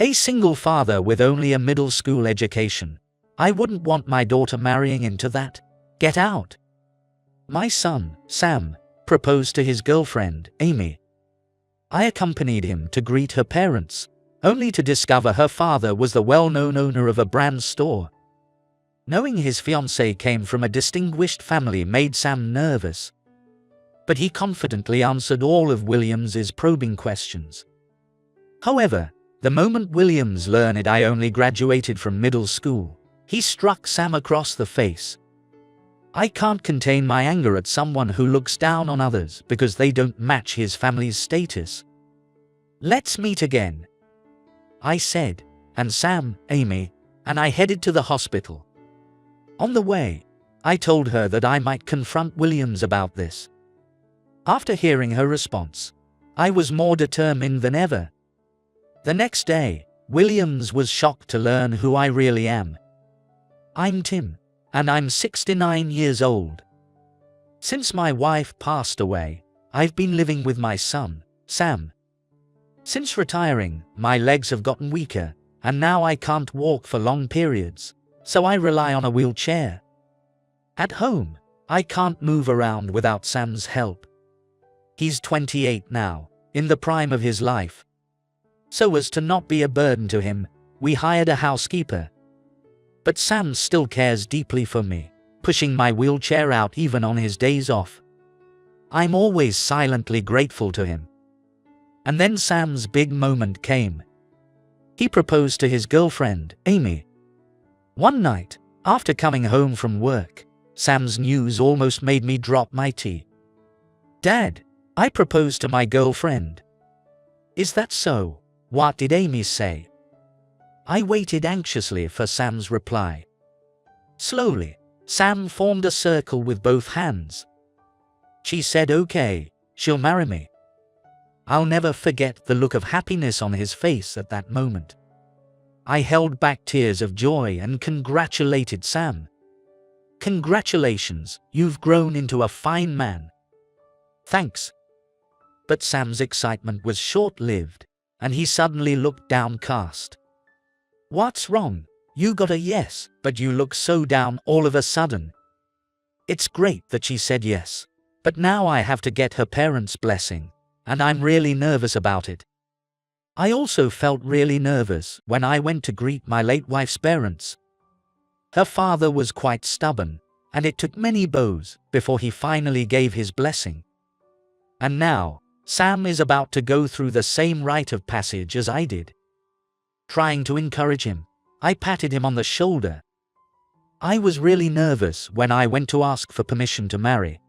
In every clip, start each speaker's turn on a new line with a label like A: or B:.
A: A single father with only a middle school education. I wouldn't want my daughter marrying into that. Get out. My son, Sam, proposed to his girlfriend, Amy. I accompanied him to greet her parents, only to discover her father was the well-known owner of a brand store. Knowing his fiancée came from a distinguished family made Sam nervous, but he confidently answered all of Williams's probing questions. However, the moment Williams learned I only graduated from middle school, he struck Sam across the face. I can't contain my anger at someone who looks down on others because they don't match his family's status. Let's meet again, I said, and Sam, Amy, and I headed to the hospital. On the way, I told her that I might confront Williams about this. After hearing her response, I was more determined than ever. The next day, Williams was shocked to learn who I really am. I'm Tim, and I'm 69 years old. Since my wife passed away, I've been living with my son, Sam. Since retiring, my legs have gotten weaker, and now I can't walk for long periods, so I rely on a wheelchair. At home, I can't move around without Sam's help. He's 28 now, in the prime of his life. So as to not be a burden to him, we hired a housekeeper. But Sam still cares deeply for me, pushing my wheelchair out even on his days off. I'm always silently grateful to him. And then Sam's big moment came. He proposed to his girlfriend, Amy. One night, after coming home from work, Sam's news almost made me drop my tea. Dad, I proposed to my girlfriend. Is that so? What did Amy say? I waited anxiously for Sam's reply. Slowly, Sam formed a circle with both hands. She said okay, she'll marry me. I'll never forget the look of happiness on his face at that moment. I held back tears of joy and congratulated Sam. Congratulations, you've grown into a fine man. Thanks. But Sam's excitement was short-lived, and he suddenly looked downcast. What's wrong? You got a yes, but you look so down all of a sudden. It's great that she said yes, but now I have to get her parents' blessing, and I'm really nervous about it. I also felt really nervous when I went to greet my late wife's parents. Her father was quite stubborn, and it took many bows before he finally gave his blessing. And now, Sam is about to go through the same rite of passage as I did. Trying to encourage him, I patted him on the shoulder. I was really nervous when I went to ask for permission to marry.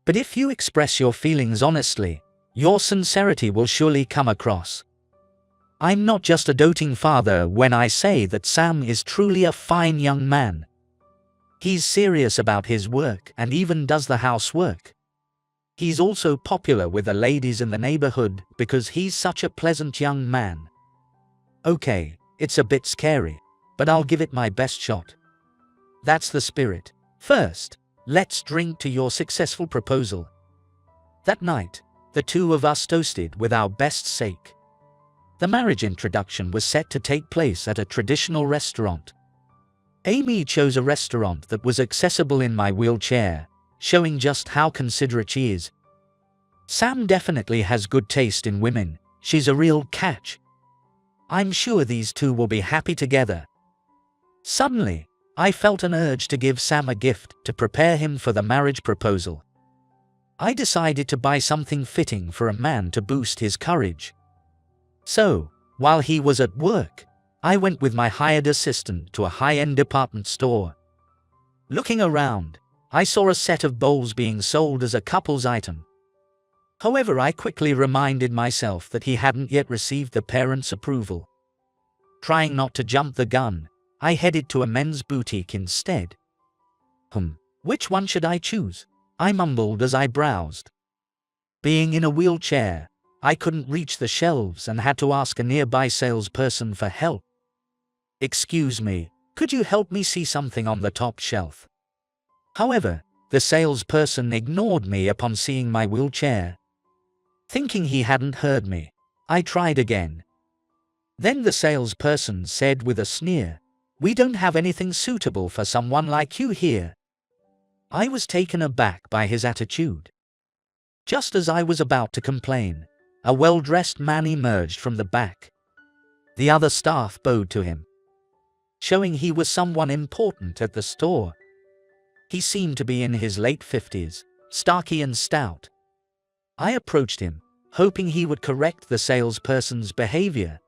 A: But if you express your feelings honestly, your sincerity will surely come across. I'm not just a doting father when I say that Sam is truly a fine young man. He's serious about his work and even does the housework. He's also popular with the ladies in the neighborhood because he's such a pleasant young man. Okay, it's a bit scary, but I'll give it my best shot. That's the spirit. First, let's drink to your successful proposal. That night, the two of us toasted with our best sake. The marriage introduction was set to take place at a traditional restaurant. Amy chose a restaurant that was accessible in my wheelchair, showing just how considerate she is. Sam definitely has good taste in women. She's a real catch. I'm sure these two will be happy together. Suddenly, I felt an urge to give Sam a gift to prepare him for the marriage proposal. I decided to buy something fitting for a man to boost his courage. So, while he was at work, I went with my hired assistant to a high-end department store. Looking around, I saw a set of bowls being sold as a couple's item. However, I quickly reminded myself that he hadn't yet received the parents' approval. Trying not to jump the gun, I headed to a men's boutique instead. Which one should I choose? I mumbled as I browsed. Being in a wheelchair, I couldn't reach the shelves and had to ask a nearby salesperson for help. Excuse me, could you help me see something on the top shelf? However, the salesperson ignored me upon seeing my wheelchair. Thinking he hadn't heard me, I tried again. Then the salesperson said with a sneer, "We don't have anything suitable for someone like you here." I was taken aback by his attitude. Just as I was about to complain, a well-dressed man emerged from the back. The other staff bowed to him, showing he was someone important at the store. He seemed to be in his late 50s, stocky and stout. I approached him, hoping he would correct the salesperson's behavior.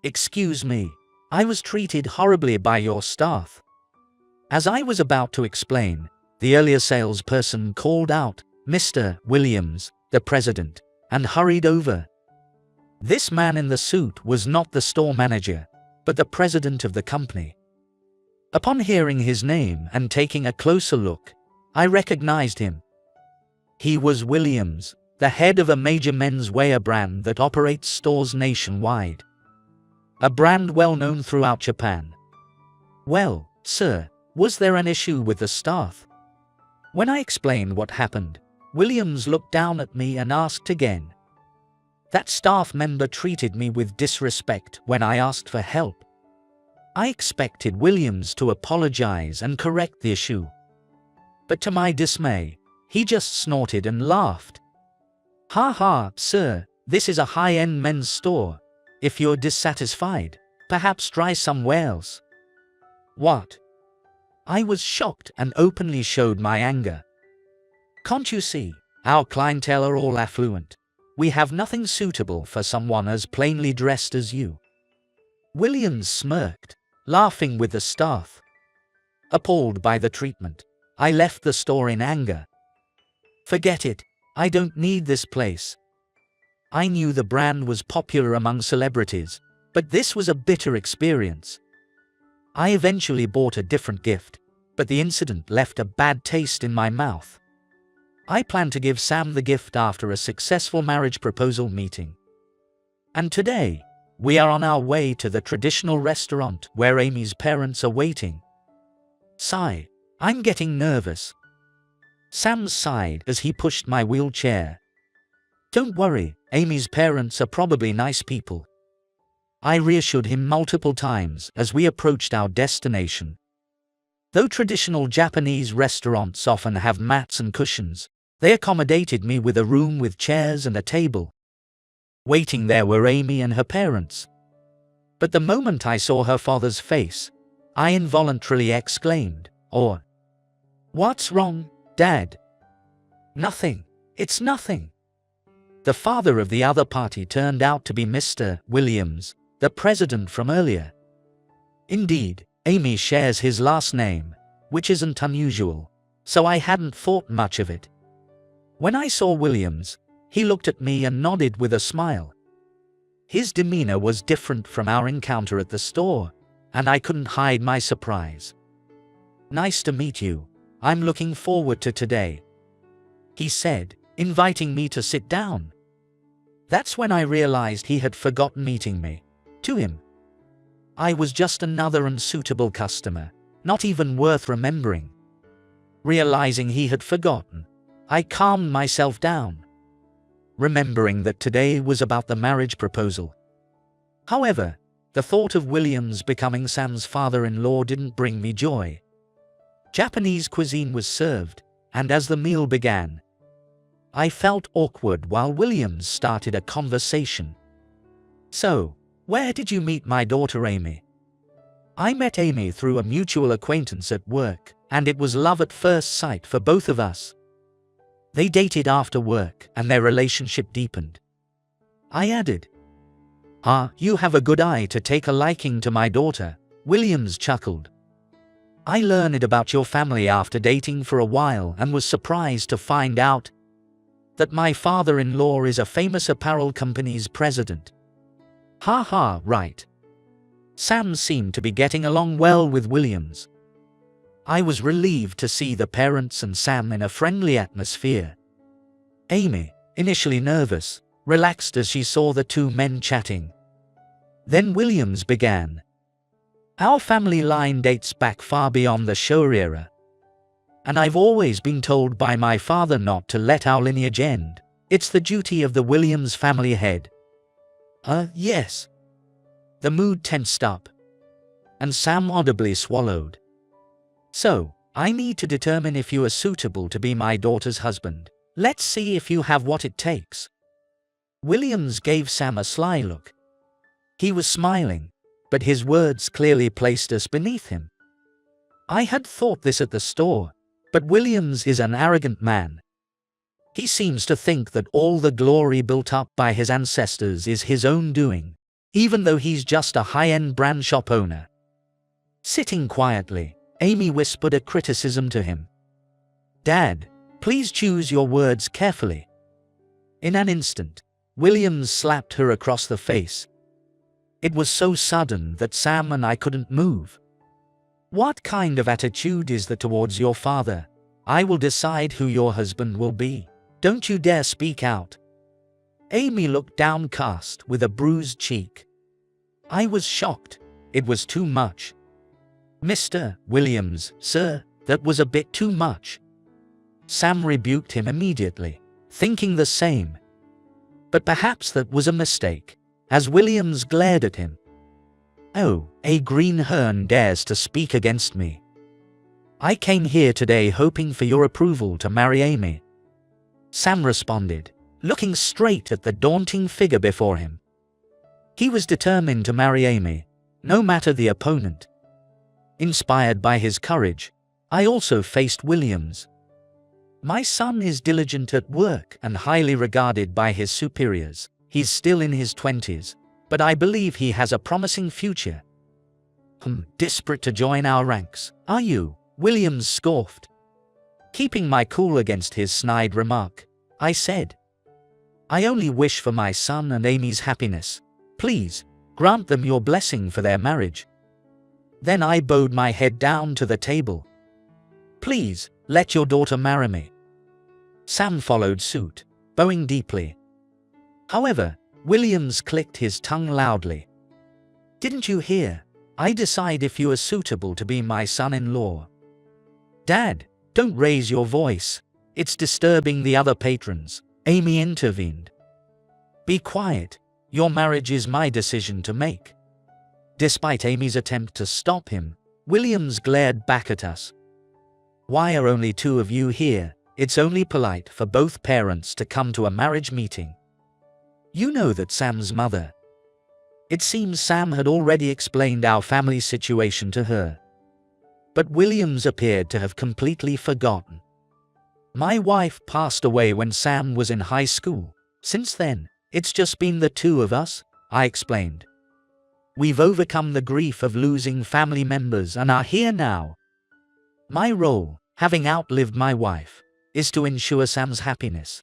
A: "Excuse me, I was treated horribly by your staff." As I was about to explain, the earlier salesperson called out, "Mr. Williams, the president," and hurried over. This man in the suit was not the store manager, but the president of the company. Upon hearing his name and taking a closer look, I recognized him. He was Williams, the head of a major menswear brand that operates stores nationwide. A brand well known throughout Japan. "Well, sir, was there an issue with the staff?" When I explained what happened, Williams looked down at me and asked again. "That staff member treated me with disrespect when I asked for help." I expected Williams to apologize and correct the issue. But to my dismay, he just snorted and laughed. "Ha ha, sir, this is a high-end men's store. If you're dissatisfied, perhaps try somewhere else." What? I was shocked and openly showed my anger. "Can't you see? Our clientele are all affluent. We have nothing suitable for someone as plainly dressed as you." Williams smirked, laughing with the staff. Appalled by the treatment, I left the store in anger. "Forget it, I don't need this place." I knew the brand was popular among celebrities, but this was a bitter experience. I eventually bought a different gift, but the incident left a bad taste in my mouth. I plan to give Sam the gift after a successful marriage proposal meeting. And today, we are on our way to the traditional restaurant where Amy's parents are waiting. Sigh, I'm getting nervous. Sam sighed as he pushed my wheelchair. "Don't worry, Amy's parents are probably nice people." I reassured him multiple times as we approached our destination. Though traditional Japanese restaurants often have mats and cushions, they accommodated me with a room with chairs and a table. Waiting there were Amy and her parents. But the moment I saw her father's face, I involuntarily exclaimed, "Oh, what's wrong, Dad?" "Nothing, it's nothing." The father of the other party turned out to be Mr. Williams, the president from earlier. Indeed, Amy shares his last name, which isn't unusual, so I hadn't thought much of it. When I saw Williams, he looked at me and nodded with a smile. His demeanor was different from our encounter at the store, and I couldn't hide my surprise. "Nice to meet you. I'm looking forward to today," he said, inviting me to sit down. That's when I realized he had forgotten meeting me. To him, I was just another unsuitable customer, not even worth remembering. Realizing he had forgotten, I calmed myself down, remembering that today was about the marriage proposal. However, the thought of Williams becoming Sam's father-in-law didn't bring me joy. Japanese cuisine was served, and as the meal began, I felt awkward while Williams started a conversation. "So, where did you meet my daughter Amy?" "I met Amy through a mutual acquaintance at work, and it was love at first sight for both of us. They dated after work, and their relationship deepened," I added. "Ah, you have a good eye to take a liking to my daughter," Williams chuckled. "I learned about your family after dating for a while and was surprised to find out that my father-in-law is a famous apparel company's president." Ha ha, right. Sam seemed to be getting along well with Williams. I was relieved to see the parents and Sam in a friendly atmosphere. Amy, initially nervous, relaxed as she saw the two men chatting. Then Williams began. "Our family line dates back far beyond the Showa era, and I've always been told by my father not to let our lineage end. It's the duty of the Williams family head." Yes. The mood tensed up, and Sam audibly swallowed. So, I need to determine if you are suitable to be my daughter's husband. Let's see if you have what it takes. Williams gave Sam a sly look. He was smiling, but his words clearly placed us beneath him. I had thought this at the store, but Williams is an arrogant man. He seems to think that all the glory built up by his ancestors is his own doing, even though he's just a high-end brand shop owner. Sitting quietly, Amy whispered a criticism to him. Dad, please choose your words carefully. In an instant, Williams slapped her across the face. It was so sudden that Sam and I couldn't move. What kind of attitude is that towards your father? I will decide who your husband will be. Don't you dare speak out. Amy looked downcast with a bruised cheek. I was shocked. It was too much. Mr. Williams, sir, that was a bit too much. Sam rebuked him immediately, thinking the same. But perhaps that was a mistake, as Williams glared at him. Oh, a greenhorn dares to speak against me. I came here today hoping for your approval to marry Amy. Sam responded, looking straight at the daunting figure before him. He was determined to marry Amy, no matter the opponent. Inspired by his courage, I also faced Williams. My son is diligent at work and highly regarded by his superiors. He's still in his 20s, but I believe he has a promising future. Desperate to join our ranks, are you? Williams scoffed. Keeping my cool against his snide remark, I said, I only wish for my son and Amy's happiness. Please, grant them your blessing for their marriage. Then I bowed my head down to the table. Please, let your daughter marry me. Sam followed suit, bowing deeply. However, Williams clicked his tongue loudly. Didn't you hear? I decide if you are suitable to be my son-in-law. Dad, don't raise your voice. It's disturbing the other patrons. Amy intervened. Be quiet. Your marriage is my decision to make. Despite Amy's attempt to stop him, Williams glared back at us. Why are only two of you here? It's only polite for both parents to come to a marriage meeting. You know that Sam's mother. It seems Sam had already explained our family situation to her. But Williams appeared to have completely forgotten. My wife passed away when Sam was in high school. Since then, it's just been the two of us, I explained. We've overcome the grief of losing family members and are here now. My role, having outlived my wife, is to ensure Sam's happiness.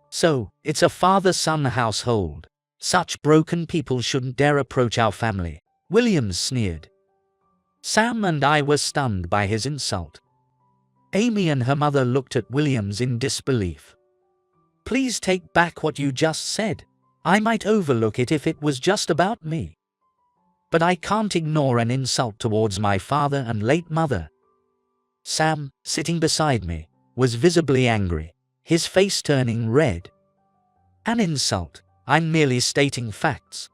A: So, it's a father-son household. Such broken people shouldn't dare approach our family, Williams sneered. Sam and I were stunned by his insult. Amy and her mother looked at Williams in disbelief. Please take back what you just said. I might overlook it if it was just about me. But I can't ignore an insult towards my father and late mother. Sam, sitting beside me, was visibly angry, his face turning red. An insult. I'm merely stating facts.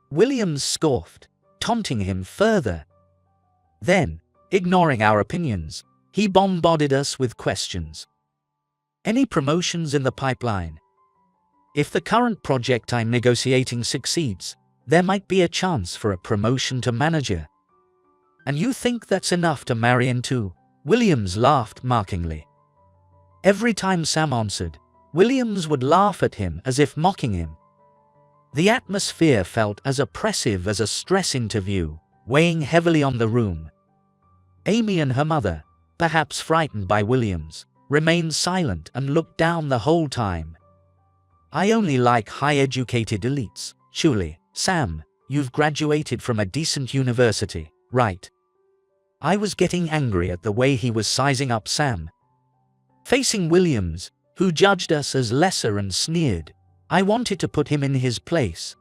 A: Williams scoffed, taunting him further. Then, ignoring our opinions, he bombarded us with questions. Any promotions in the pipeline? If the current project I'm negotiating succeeds, there might be a chance for a promotion to manager. And you think that's enough to marry into? Williams laughed mockingly. Every time Sam answered, Williams would laugh at him as if mocking him. The atmosphere felt as oppressive as a stress interview, weighing heavily on the room. Amy and her mother, perhaps frightened by Williams, remained silent and looked down the whole time. I only like high-educated elites. Surely, Sam, you've graduated from a decent university, right? I was getting angry at the way he was sizing up Sam. Facing Williams, who judged us as lesser and sneered, I wanted to put him in his place.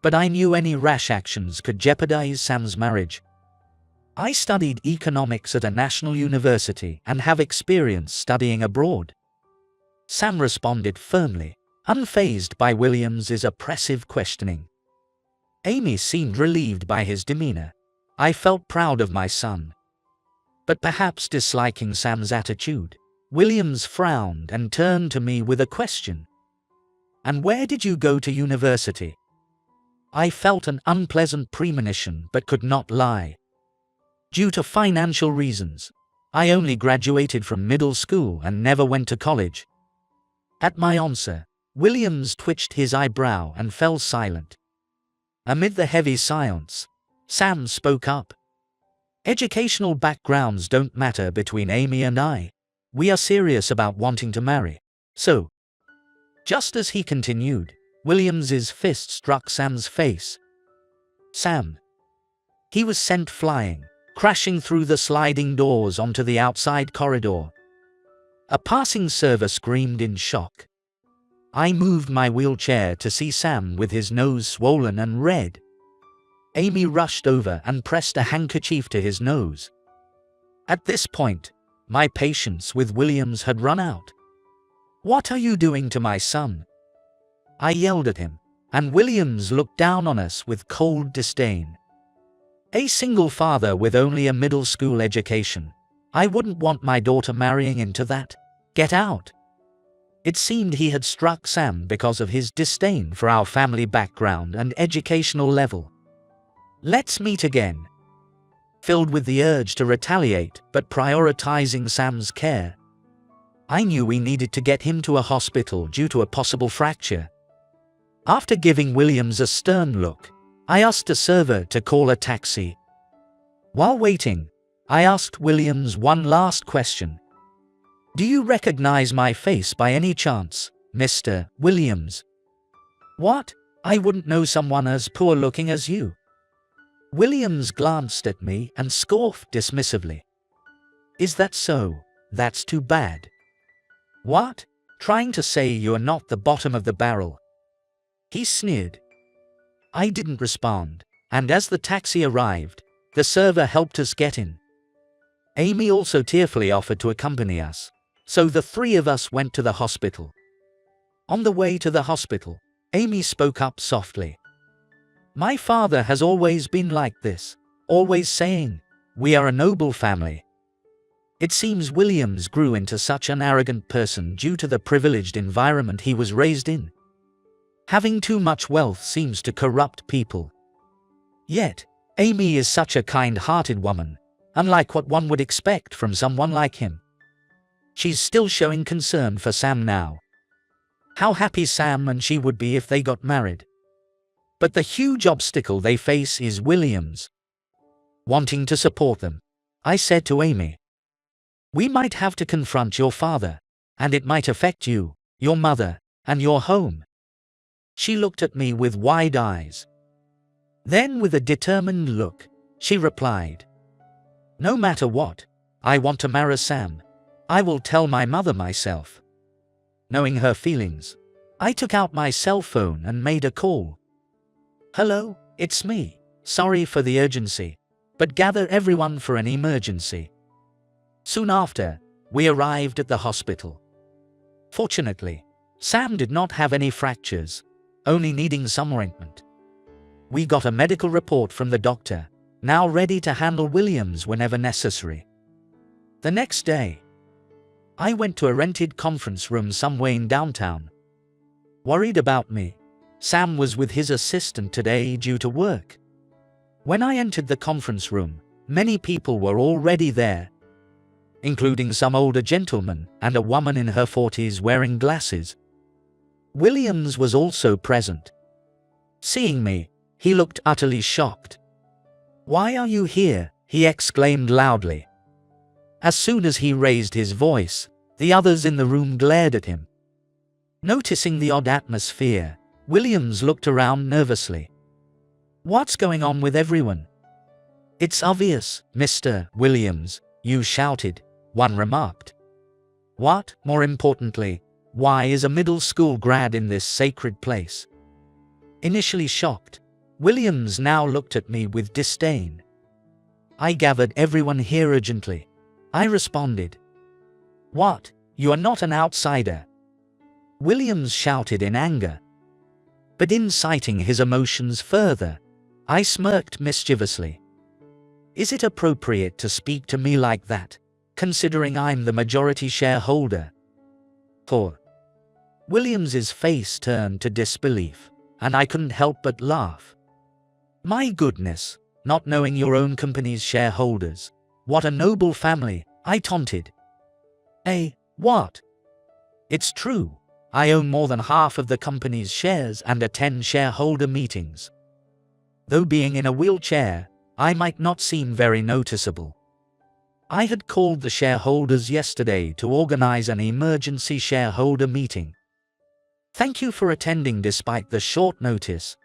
A: But I knew any rash actions could jeopardize Sam's marriage. I studied economics at a national university and have experience studying abroad. Sam responded firmly, unfazed by Williams's oppressive questioning. Amy seemed relieved by his demeanor. I felt proud of my son. But perhaps disliking Sam's attitude, Williams frowned and turned to me with a question. "And where did you go to university?" I felt an unpleasant premonition but could not lie. Due to financial reasons, I only graduated from middle school and never went to college. At my answer, Williams twitched his eyebrow and fell silent. Amid the heavy silence, Sam spoke up. "Educational backgrounds don't matter between Amy and I. We are serious about wanting to marry. So..." Just as he continued, Williams's fist struck Sam's face. Sam. He was sent flying, crashing through the sliding doors onto the outside corridor. A passing server screamed in shock. I moved my wheelchair to see Sam with his nose swollen and red. Amy rushed over and pressed a handkerchief to his nose. At this point, my patience with Williams had run out. "What are you doing to my son?" I yelled at him, and Williams looked down on us with cold disdain. "A single father with only a middle school education. I wouldn't want my daughter marrying into that. Get out." It seemed he had struck Sam because of his disdain for our family background and educational level. "Let's meet again." Filled with the urge to retaliate but prioritizing Sam's care, I knew we needed to get him to a hospital due to a possible fracture. After giving Williams a stern look, I asked a server to call a taxi. While waiting, I asked Williams one last question. "Do you recognize my face by any chance, Mr. Williams?" "What? I wouldn't know someone as poor looking as you." Williams glanced at me and scoffed dismissively. "Is that so? That's too bad." "What? Trying to say you're not the bottom of the barrel?" He sneered. I didn't respond, and as the taxi arrived, the server helped us get in. Amy also tearfully offered to accompany us, so the three of us went to the hospital. On the way to the hospital, Amy spoke up softly. "My father has always been like this, always saying, 'We are a noble family.'" It seems Williams grew into such an arrogant person due to the privileged environment he was raised in. Having too much wealth seems to corrupt people. Yet, Amy is such a kind-hearted woman, unlike what one would expect from someone like him. She's still showing concern for Sam now. How happy Sam and she would be if they got married. But the huge obstacle they face is Williams. Wanting to support them, I said to Amy, "We might have to confront your father, and it might affect you, your mother, and your home." She looked at me with wide eyes. Then with a determined look, she replied, "No matter what, I want to marry Sam. I will tell my mother myself." Knowing her feelings, I took out my cell phone and made a call. "Hello, it's me. Sorry for the urgency, but gather everyone for an emergency." Soon after, we arrived at the hospital. Fortunately, Sam did not have any fractures, only needing some ointment. We got a medical report from the doctor, now ready to handle Williams whenever necessary. The next day, I went to a rented conference room somewhere in downtown. Worried about me, Sam was with his assistant today due to work. When I entered the conference room, many people were already there, including some older gentlemen and a woman in her 40s wearing glasses. Williams was also present. Seeing me, he looked utterly shocked. "Why are you here?" he exclaimed loudly. As soon as he raised his voice, the others in the room glared at him. Noticing the odd atmosphere, Williams looked around nervously. "What's going on with everyone?" "It's obvious, Mr. Williams," you shouted, one remarked. "What, more importantly, why is a middle school grad in this sacred place?" Initially shocked, Williams now looked at me with disdain. "I gathered everyone here urgently," I responded. "What, you are not an outsider?" Williams shouted in anger. But inciting his emotions further, I smirked mischievously. Is it appropriate to speak to me like that, considering I'm the majority shareholder? Or Williams's face turned to disbelief, and I couldn't help but laugh. My goodness, not knowing your own company's shareholders. What a noble family, I taunted. What? It's true. I own more than half of the company's shares and attend shareholder meetings. Though being in a wheelchair, I might not seem very noticeable. I had called the shareholders yesterday to organize an emergency shareholder meeting. Thank you for attending despite the short notice,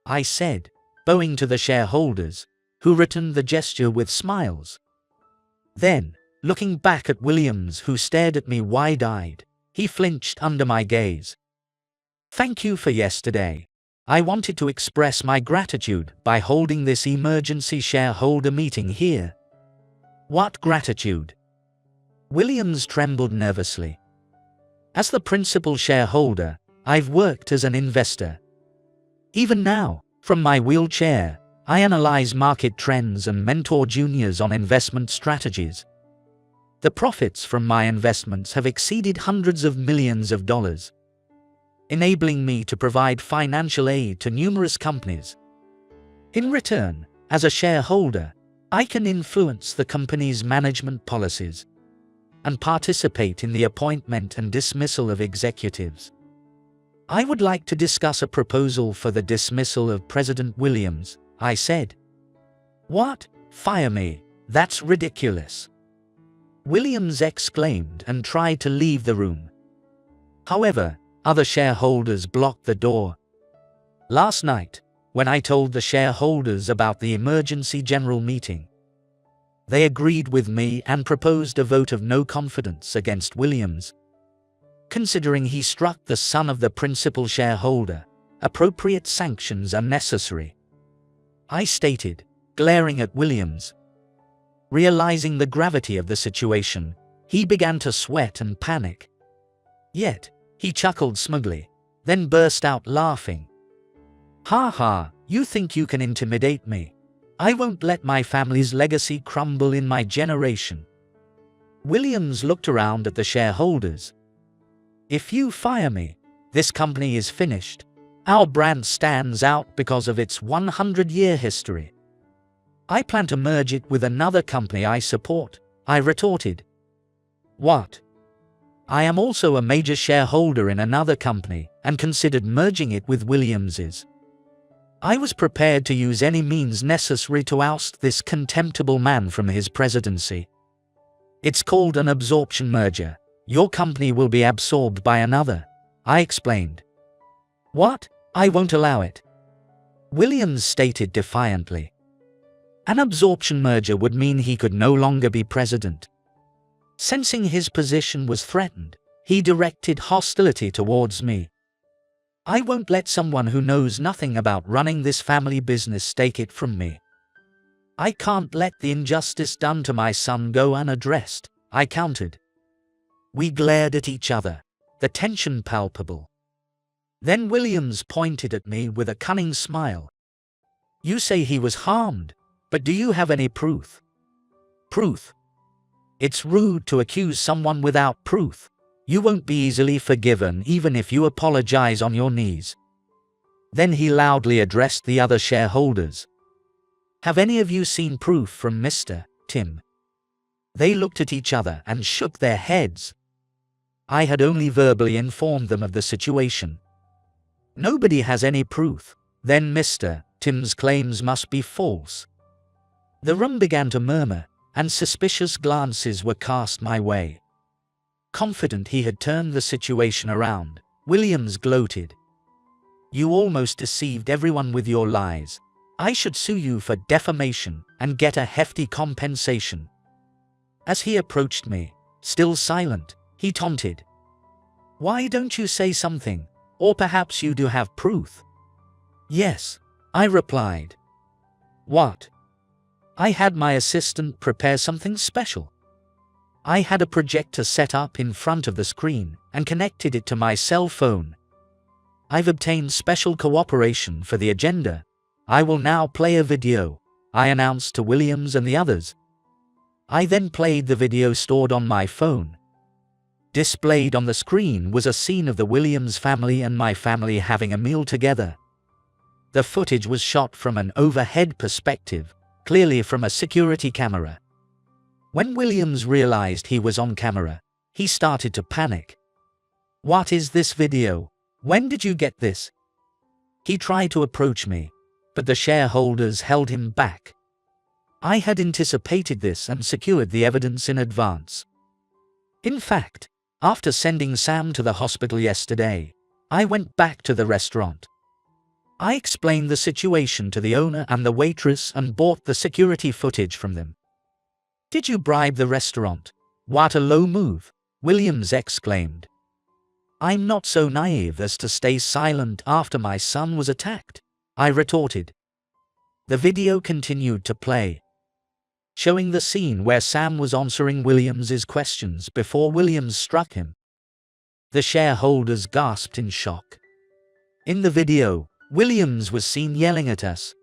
A: I said, bowing to the shareholders, who returned the gesture with smiles. Then, looking back at Williams, who stared at me wide-eyed, he flinched under my gaze. Thank you for yesterday. I wanted to express my gratitude by holding this emergency shareholder meeting here. What gratitude? Williams trembled nervously. As the principal shareholder, I've worked as an investor. Even now, from my wheelchair, I analyze market trends and mentor juniors on investment strategies. The profits from my investments have exceeded hundreds of millions of dollars, enabling me to provide financial aid to numerous companies. In return, as a shareholder, I can influence the company's management policies and participate in the appointment and dismissal of executives. I would like to discuss a proposal for the dismissal of President Williams, I said. What? Fire me? That's ridiculous. Williams exclaimed and tried to leave the room. However, other shareholders blocked the door. Last night, when I told the shareholders about the emergency general meeting, they agreed with me and proposed a vote of no confidence against Williams. Considering he struck the son of the principal shareholder, appropriate sanctions are necessary, I stated, glaring at Williams. Realizing the gravity of the situation, he began to sweat and panic. Yet, he chuckled smugly, then burst out laughing. Ha ha, you think you can intimidate me? I won't let my family's legacy crumble in my generation. Williams looked around at the shareholders. If you fire me, this company is finished. Our brand stands out because of its 100-year history. I plan to merge it with another company I support, I retorted. What? I am also a major shareholder in another company and considered merging it with Williams's. I was prepared to use any means necessary to oust this contemptible man from his presidency. It's called an absorption merger. Your company will be absorbed by another, I explained. What? I won't allow it. Williams stated defiantly. An absorption merger would mean he could no longer be president. Sensing his position was threatened, he directed hostility towards me. I won't let someone who knows nothing about running this family business take it from me. I can't let the injustice done to my son go unaddressed, I countered. We glared at each other, the tension palpable. Then Williams pointed at me with a cunning smile. You say he was harmed, but do you have any proof? Proof? It's rude to accuse someone without proof. You won't be easily forgiven even if you apologize on your knees. Then he loudly addressed the other shareholders. Have any of you seen proof from Mr. Tim? They looked at each other and shook their heads. I had only verbally informed them of the situation. Nobody has any proof. Then Mr. Tim's claims must be false. The room began to murmur, and suspicious glances were cast my way. Confident he had turned the situation around, Williams gloated. You almost deceived everyone with your lies. I should sue you for defamation and get a hefty compensation. As he approached me, still silent, he taunted. Why don't you say something? Or perhaps you do have proof? Yes, I replied. What? I had my assistant prepare something special. I had a projector set up in front of the screen and connected it to my cell phone. I've obtained special cooperation for the agenda, I will now play a video, I announced to Williams and the others. I then played the video stored on my phone. Displayed on the screen was a scene of the Williams family and my family having a meal together. The footage was shot from an overhead perspective, clearly from a security camera. When Williams realized he was on camera, he started to panic. "What is this video? When did you get this?" He tried to approach me, but the shareholders held him back. I had anticipated this and secured the evidence in advance. In fact, after sending Sam to the hospital yesterday, I went back to the restaurant. I explained the situation to the owner and the waitress and bought the security footage from them. "Did you bribe the restaurant? What a low move," Williams exclaimed. "I'm not so naive as to stay silent after my son was attacked," I retorted. The video continued to play, showing the scene where Sam was answering Williams's questions before Williams struck him. The shareholders gasped in shock. In the video, Williams was seen yelling at us.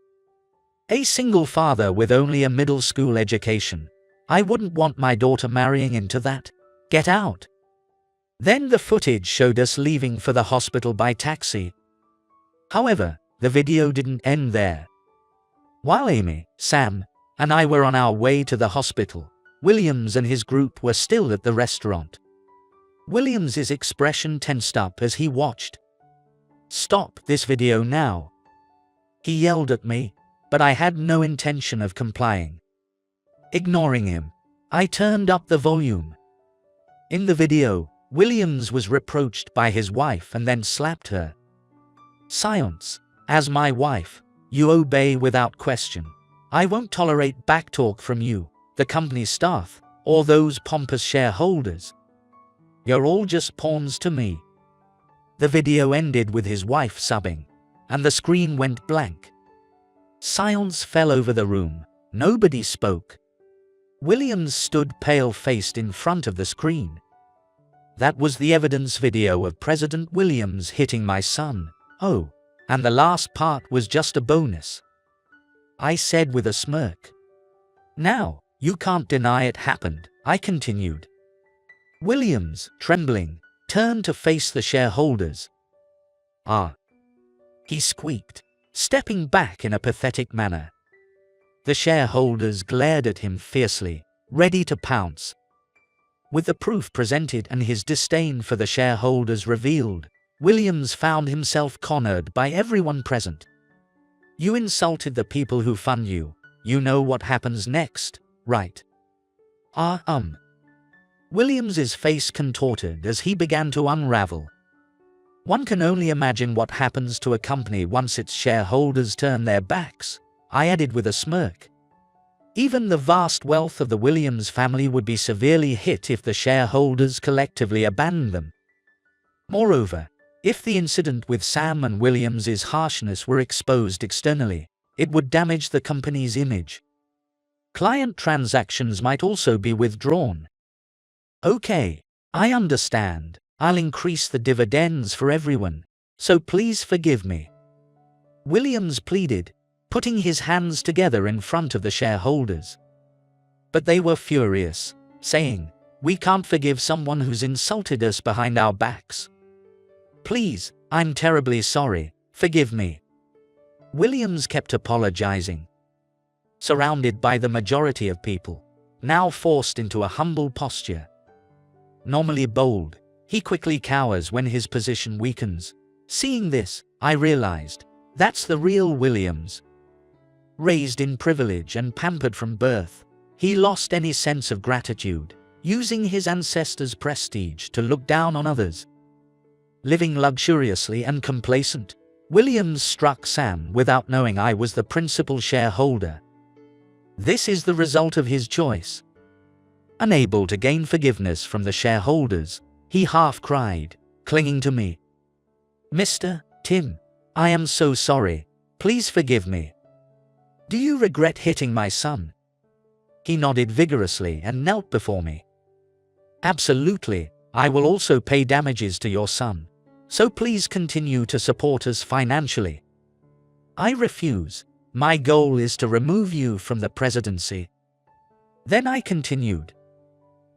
A: "A single father with only a middle school education. I wouldn't want my daughter marrying into that. Get out." Then the footage showed us leaving for the hospital by taxi. However, the video didn't end there. While Amy, Sam, and I were on our way to the hospital, Williams and his group were still at the restaurant. Williams's expression tensed up as he watched. "Stop this video now," he yelled at me, but I had no intention of complying. Ignoring him, I turned up the volume. In the video, Williams was reproached by his wife and then slapped her. "Silence. As my wife, you obey without question. I won't tolerate backtalk from you, the company's staff, or those pompous shareholders. You're all just pawns to me." The video ended with his wife sobbing, and the screen went blank. Silence fell over the room. Nobody spoke. Williams stood pale-faced in front of the screen. That was the evidence video of President Williams hitting my son. "Oh, and the last part was just a bonus," I said with a smirk. "Now, you can't deny it happened," I continued. Williams, trembling, turned to face the shareholders. "Ah," he squeaked, stepping back in a pathetic manner. The shareholders glared at him fiercely, ready to pounce. With the proof presented and his disdain for the shareholders revealed, Williams found himself cornered by everyone present. "You insulted the people who fund you. You know what happens next, right?" Williams's face contorted as he began to unravel. "One can only imagine what happens to a company once its shareholders turn their backs," I added with a smirk. "Even the vast wealth of the Williams family would be severely hit if the shareholders collectively abandoned them. Moreover, if the incident with Sam and Williams's harshness were exposed externally, it would damage the company's image. Client transactions might also be withdrawn." "Okay, I understand. I'll increase the dividends for everyone, so please forgive me," Williams pleaded, putting his hands together in front of the shareholders. But they were furious, saying, "We can't forgive someone who's insulted us behind our backs. Please, I'm terribly sorry, forgive me." Williams kept apologizing. Surrounded by the majority of people, now forced into a humble posture. Normally bold, he quickly cowers when his position weakens. Seeing this, I realized, that's the real Williams. Raised in privilege and pampered from birth, he lost any sense of gratitude, using his ancestors' prestige to look down on others. Living luxuriously and complacent, Williams struck Sam without knowing I was the principal shareholder. This is the result of his choice. Unable to gain forgiveness from the shareholders, he half cried, clinging to me. "Mr. Tim, I am so sorry. Please forgive me. Do you regret hitting my son?" He nodded vigorously and knelt before me. "Absolutely, I will also pay damages to your son, so please continue to support us financially." "I refuse. My goal is to remove you from the presidency." Then I continued.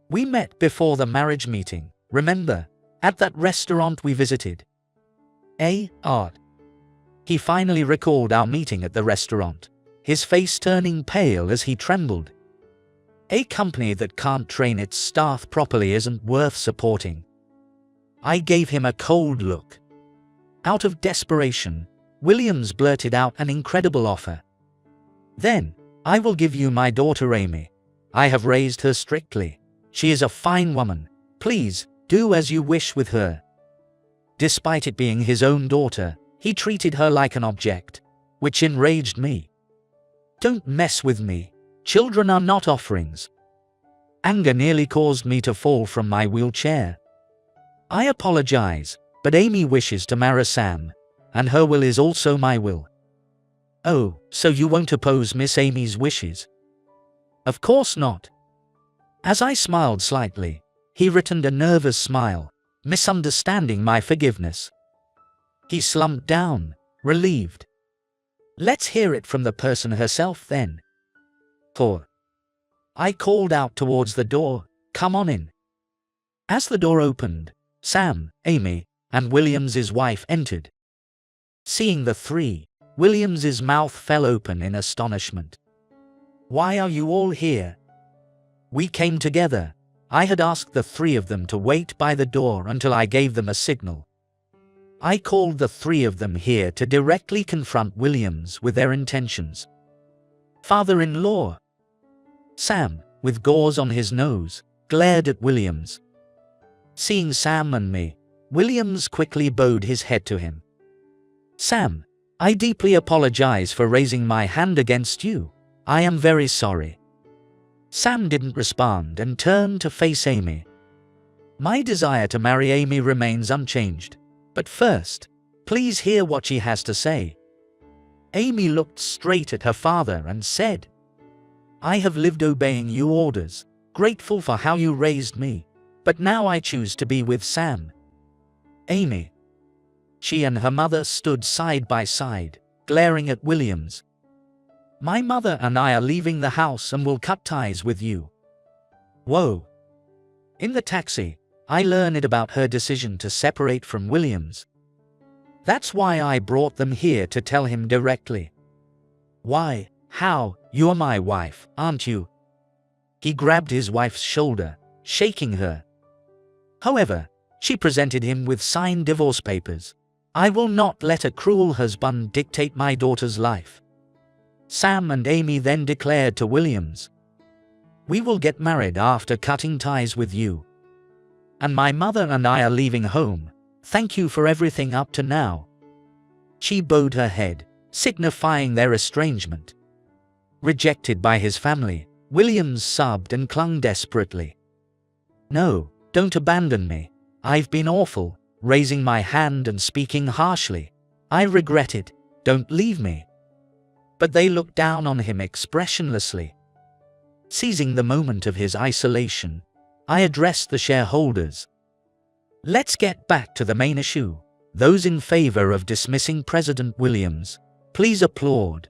A: "We met before the marriage meeting, remember, at that restaurant we visited?" Art. He finally recalled our meeting at the restaurant, his face turning pale as he trembled. "A company that can't train its staff properly isn't worth supporting." I gave him a cold look. Out of desperation, Williams blurted out an incredible offer. "Then, I will give you my daughter Amy. I have raised her strictly. She is a fine woman. Please, do as you wish with her." Despite it being his own daughter, he treated her like an object, which enraged me. "Don't mess with me. Children are not offerings." Anger nearly caused me to fall from my wheelchair. "I apologize, but Amy wishes to marry Sam, and her will is also my will." "Oh, so you won't oppose Miss Amy's wishes?" "Of course not." As I smiled slightly, he returned a nervous smile, misunderstanding my forgiveness. He slumped down, relieved. "Let's hear it from the person herself then." I called out towards the door, "Come on in." As the door opened, Sam, Amy, and Williams's wife entered. Seeing the three, Williams's mouth fell open in astonishment. "Why are you all here?" "We came together." I had asked the three of them to wait by the door until I gave them a signal. I called the three of them here to directly confront Williams with their intentions. "Father-in-law." Sam, with gauze on his nose, glared at Williams. Seeing Sam and me, Williams quickly bowed his head to him. "Sam, I deeply apologize for raising my hand against you. I am very sorry." Sam didn't respond and turned to face Amy. "My desire to marry Amy remains unchanged, but first, please hear what she has to say." Amy looked straight at her father and said, "I have lived obeying your orders, grateful for how you raised me, but now I choose to be with Sam." "Amy." She and her mother stood side by side, glaring at Williams. "My mother and I are leaving the house and will cut ties with you." Whoa. In the taxi, I learned about her decision to separate from Williams. That's why I brought them here to tell him directly. "Why? How? You're my wife, aren't you?" He grabbed his wife's shoulder, shaking her. However, she presented him with signed divorce papers. "I will not let a cruel husband dictate my daughter's life." Sam and Amy then declared to Williams, "We will get married after cutting ties with you. And my mother and I are leaving home. Thank you for everything up to now." She bowed her head, signifying their estrangement. Rejected by his family, Williams sobbed and clung desperately. "No, don't abandon me. I've been awful, raising my hand and speaking harshly. I regret it. Don't leave me." But they looked down on him expressionlessly. Seizing the moment of his isolation, I addressed the shareholders. "Let's get back to the main issue. Those in favor of dismissing President Williams, please applaud."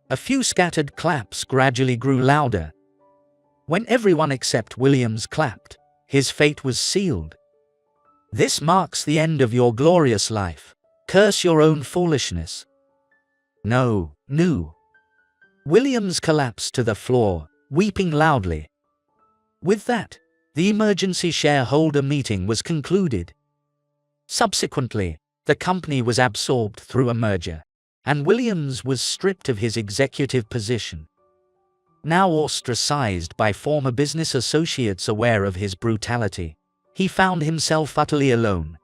A: A few scattered claps gradually grew louder. When everyone except Williams clapped, his fate was sealed. "This marks the end of your glorious life. Curse your own foolishness." No. Williams collapsed to the floor, weeping loudly. With that, the emergency shareholder meeting was concluded. Subsequently, the company was absorbed through a merger, and Williams was stripped of his executive position. Now ostracized by former business associates aware of his brutality, he found himself utterly alone.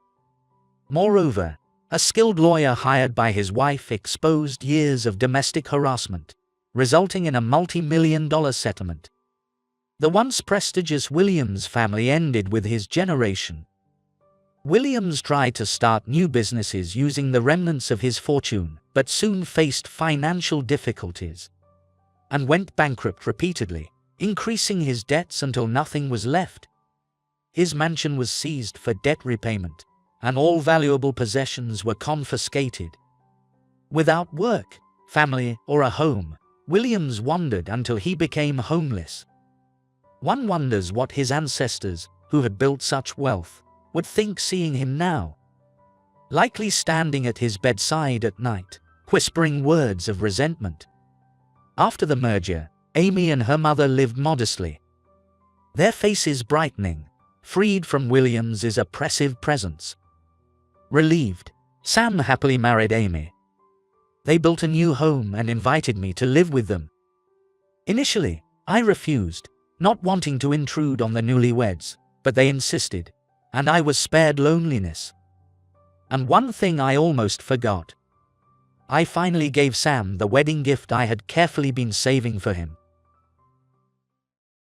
A: Moreover, a skilled lawyer hired by his wife exposed years of domestic harassment, resulting in a multi-million-dollar settlement. The once prestigious Williams family ended with his generation. Williams tried to start new businesses using the remnants of his fortune, but soon faced financial difficulties and went bankrupt repeatedly, increasing his debts until nothing was left. His mansion was seized for debt repayment, and all valuable possessions were confiscated. Without work, family, or a home, Williams wandered until he became homeless. One wonders what his ancestors, who had built such wealth, would think seeing him now. Likely standing at his bedside at night, whispering words of resentment. After the merger, Amy and her mother lived modestly, their faces brightening, freed from Williams's oppressive presence. Relieved, Sam happily married Amy. They built a new home and invited me to live with them. Initially, I refused, not wanting to intrude on the newlyweds, but they insisted, and I was spared loneliness. And one thing I almost forgot. I finally gave Sam the wedding gift I had carefully been saving for him.